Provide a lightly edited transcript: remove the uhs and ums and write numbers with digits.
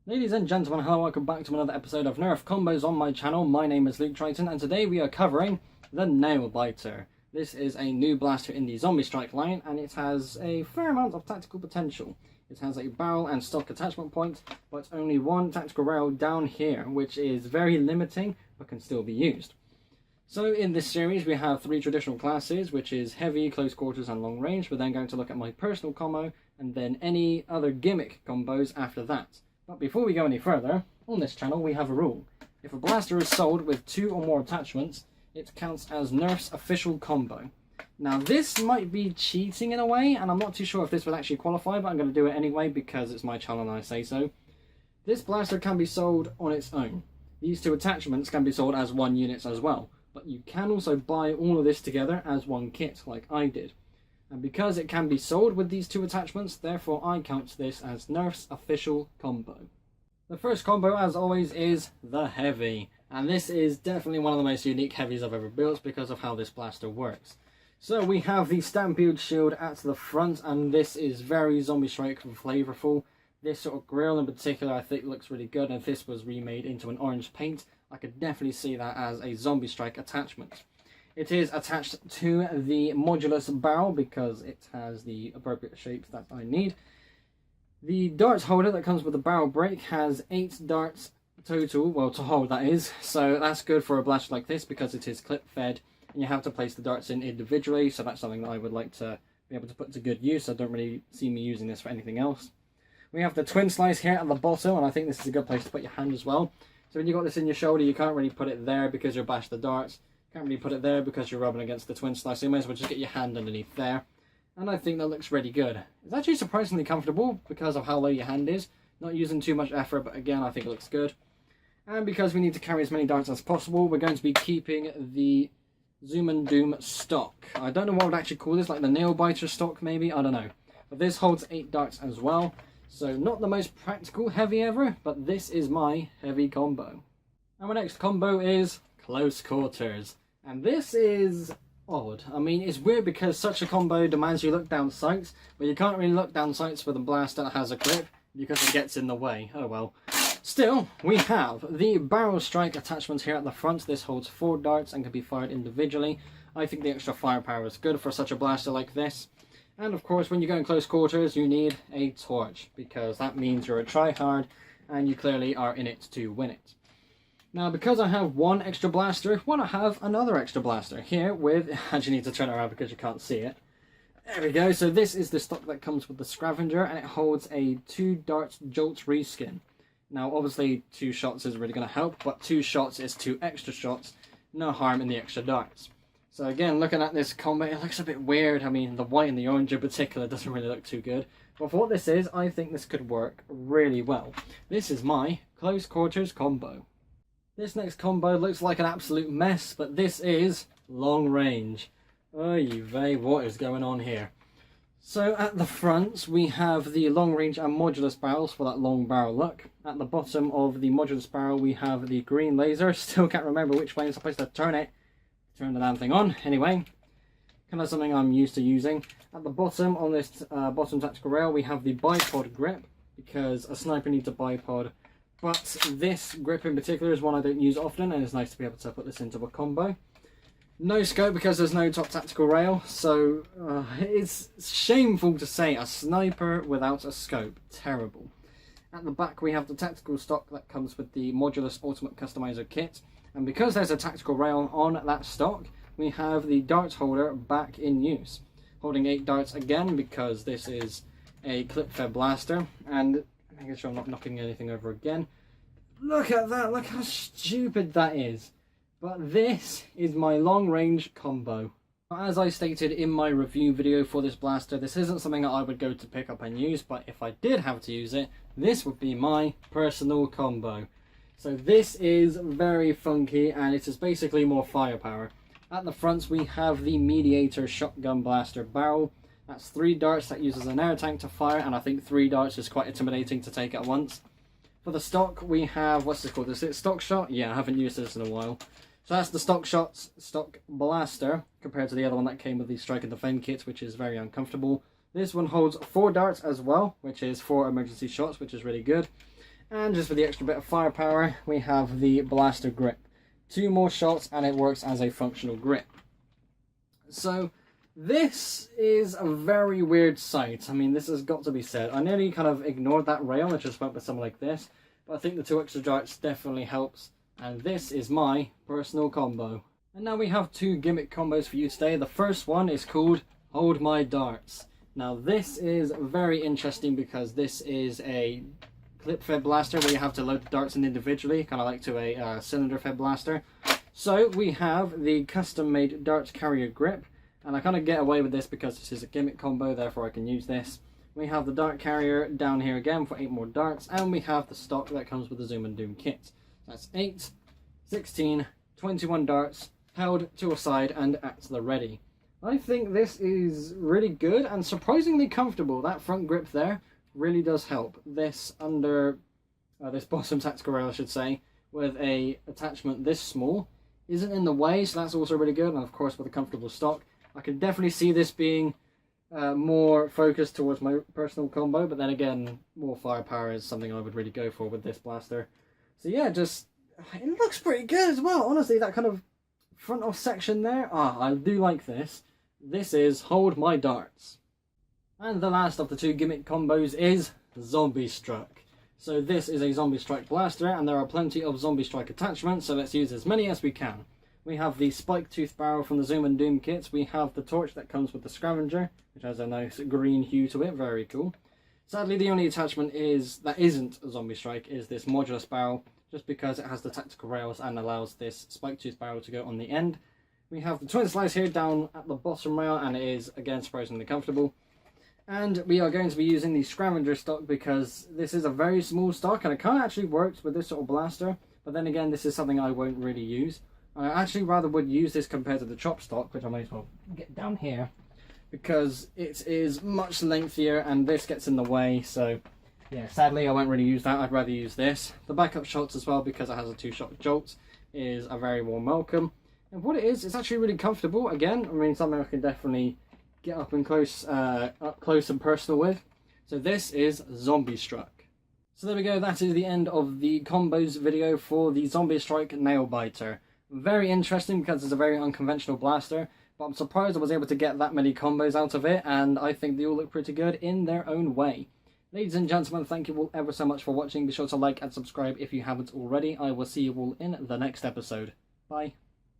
Ladies and gentlemen, hello, welcome back to another episode of Nerf Combos on my channel. My name is Luke Triton, and today we are covering the Nailbiter. This is a new blaster in the Zombie Strike line, and it has a fair amount of tactical potential. It has a barrel and stock attachment point, but only one tactical rail down here, which is very limiting, but can still be used. So in this series we have three traditional classes, which is heavy, close quarters and long range. We're then going to look at my personal combo, and then any other gimmick combos after that. But before we go any further, on this channel we have a rule. If a blaster is sold with 2 or more attachments, it counts as Nerf's official combo. Now this might be cheating in a way, and I'm not too sure if this would actually qualify, but I'm going to do it anyway because it's my channel and I say so. This blaster can be sold on its own. These 2 attachments can be sold as 1 unit as well, but you can also buy all of this together as 1 kit, like I did. And because it can be sold with these 2 attachments, therefore I count this as Nerf's official combo. The first combo, as always, is the Heavy. And this is definitely one of the most unique heavies I've ever built because of how this blaster works. So we have the Stampede shield at the front, and this is very Zombie Strike flavorful. This sort of grille in particular I think looks really good, and if this was remade into an orange paint, I could definitely see that as a Zombie Strike attachment. It is attached to the modulus barrel because it has the appropriate shapes that I need. The darts holder that comes with the barrel brake has 8 darts total, well, to hold that is, so that's good for a blaster like this because it is clip fed and you have to place the darts in individually, so that's something that I would like to be able to put to good use. I don't really see me using this for anything else. We have the twin slice here at the bottom, and I think this is a good place to put your hand as well. So when you've got this in your shoulder, you can't really put it there because you'll bash the darts. Can't really put it there because you're rubbing against the twin slice, so you may as well just get your hand underneath there. And I think that looks really good. It's actually surprisingly comfortable because of how low your hand is. Not using too much effort, but again, I think it looks good. And because we need to carry as many darts as possible, we're going to be keeping the Zoom and Doom stock. I don't know what I would actually call this, like the Nailbiter stock maybe, I don't know. But this holds 8 darts as well. So not the most practical heavy ever, but this is my heavy combo. And my next combo is close quarters. And this is odd. I mean, it's weird because such a combo demands you look down sights, but you can't really look down sights with a blaster that has a clip because it gets in the way. Oh well. Still, we have the barrel strike attachment here at the front. This holds 4 darts and can be fired individually. I think the extra firepower is good for such a blaster like this. And of course, when you go in close quarters, you need a torch because that means you're a tryhard and you clearly are in it to win it. Now, because I have 1 extra blaster, why not have another extra blaster here with... I actually need to turn it around because you can't see it. There we go. So this is the stock that comes with the Scavenger, and it holds a 2 darts Jolt reskin. Now, obviously, 2 shots is really going to help, but 2 shots is 2 extra shots. No harm in the extra darts. So again, looking at this combo, it looks a bit weird. I mean, the white and the orange in particular doesn't really look too good. But for what this is, I think this could work really well. This is my close quarters combo. This next combo looks like an absolute mess, but this is long range. Oy vey, what is going on here? So at the front, we have the long range and modulus barrels for that long barrel look. At the bottom of the modulus barrel, we have the green laser. Still can't remember which way I'm supposed to turn it. Turn the damn thing on. Anyway, kind of something I'm used to using. At the bottom, on this bottom tactical rail, we have the bipod grip, because a sniper needs a bipod. But this grip in particular is one I don't use often, and it's nice to be able to put this into a combo. No scope because there's no top tactical rail, so it's shameful to say a sniper without a scope. Terrible. At the back we have the tactical stock that comes with the Modulus Ultimate Customizer kit, and because there's a tactical rail on that stock, we have the dart holder back in use. Holding 8 darts again because this is a clip-fed blaster, and making sure I'm not knocking anything over again. Look at that, look how stupid that is. But this is my long range combo. As I stated in my review video for this blaster, this isn't something that I would go to pick up and use, but if I did have to use it, this would be my personal combo. So this is very funky, and it is basically more firepower. At the front we have the Mediator shotgun blaster barrel. That's 3 darts that uses an air tank to fire, and I think 3 darts is quite intimidating to take at once. For the stock, we have, what's this called? Is it stock shot? Yeah, I haven't used this in a while. So that's the stock blaster, compared to the other one that came with the Strike and Defend kit, which is very uncomfortable. This one holds 4 darts as well, which is 4 emergency shots, which is really good. And just for the extra bit of firepower, we have the blaster grip. 2 more shots and it works as a functional grip. So this is a very weird sight. I mean, this has got to be said. I nearly kind of ignored that rail and just went with something like this, but I think the 2 extra darts definitely helps, and this is my personal combo. And now we have 2 gimmick combos for you today. The first one is called Hold My Darts. Now this is very interesting because this is a clip-fed blaster where you have to load the darts in individually, kind of like to a cylinder-fed blaster. So we have the custom-made darts carrier grip, and I kind of get away with this because this is a gimmick combo, therefore I can use this. We have the dart carrier down here again for 8 more darts, and we have the stock that comes with the Zoom and Doom kit. That's 8, 16, 21 darts, held to a side and at the ready. I think this is really good and surprisingly comfortable. That front grip there really does help. This this bottom tactical rail, I should say, with a attachment this small isn't in the way, so that's also really good. And of course with a comfortable stock, I can definitely see this being more focused towards my personal combo, but then again, more firepower is something I would really go for with this blaster. So yeah, just it looks pretty good as well. Honestly, that kind of front off section there, I do like this. This is Hold My Darts. And the last of the 2 gimmick combos is Zombie Strike. So this is a Zombie Strike blaster, and there are plenty of Zombie Strike attachments, so let's use as many as we can. We have the spike tooth barrel from the Zoom and Doom kits. We have the torch that comes with the scavenger, which has a nice green hue to it, very cool. Sadly, the only attachment that isn't a Zombie Strike is this modulus barrel, just because it has the tactical rails and allows this spike tooth barrel to go on the end. We have the twin slice here down at the bottom rail, and it is again surprisingly comfortable. And we are going to be using the scavenger stock because this is a very small stock and it kind of actually works with this sort of blaster, but then again this is something I won't really use. I actually rather would use this compared to the chop stock, which I may as well get down here, because it is much lengthier and this gets in the way. So yeah, sadly I won't really use that. I'd rather use this. The backup shots as well, because it has a 2-shot jolt, is a very warm welcome. And what it is, it's actually really comfortable. Again, I mean, something I can definitely get up close and personal with. So this is Zombie Strike. So there we go, that is the end of the combos video for the Zombie Strike Nailbiter. Very interesting because it's a very unconventional blaster, but I'm surprised I was able to get that many combos out of it, and I think they all look pretty good in their own way. Ladies and gentlemen, thank you all ever so much for watching. Be sure to like and subscribe if you haven't already. I will see you all in the next episode. Bye.